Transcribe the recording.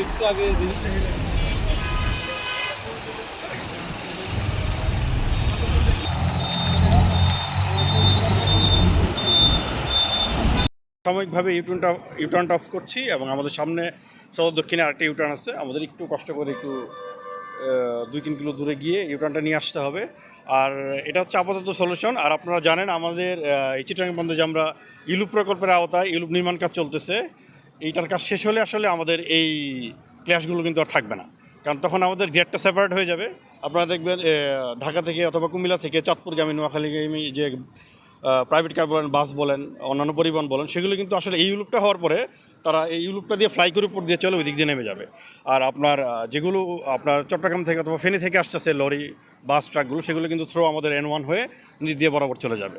একটু আগে জিনিসটা সাময়িকভাবে ইউটার্নটা অফ করছি এবং আমাদের সামনে সদর দক্ষিণে আরেকটা ইউটার্ন আছে। আমাদের একটু কষ্ট করে একটু 2-3 কিলো দূরে গিয়ে ইউটার্নটা নিয়ে আসতে হবে। আর এটা হচ্ছে আপাতত সলিউশন। আর আপনারা জানেন আমাদের এই চিটাগাং বন্দরে যে আমরা ইলুপ প্রকল্পের আওতায় ইলুপ নির্মাণ কাজ চলতেছে। এইটার কাজ শেষ হলে আসলে আমাদের এই ক্ল্যাশগুলো কিন্তু আর থাকবে না, কারণ তখন আমাদের গেটটা সেপারেট হয়ে যাবে। আপনারা দেখবেন ঢাকা থেকে অথবা কুমিল্লা থেকে চাঁদপুরগামী, নোয়াখালীগামী যে প্রাইভেট কার বলেন, বাস বলেন, অন্যান্য পরিবহন বলেন, সেগুলো কিন্তু আসলে এই ইউলুপটা হওয়ার পরে তারা এই ইউলুপটা দিয়ে ফ্লাই করে উপর দিয়ে চলে ওই দিক দিয়ে নেমে যাবে। আর আপনার যেগুলো আপনার চট্টগ্রাম থেকে অথবা ফেনী থেকে আসতেছে লরি, বাস, ট্রাকগুলো, সেগুলো কিন্তু থ্রো আমাদের N1 হয়ে নিচ দিয়ে বরাবর চলে যাবে।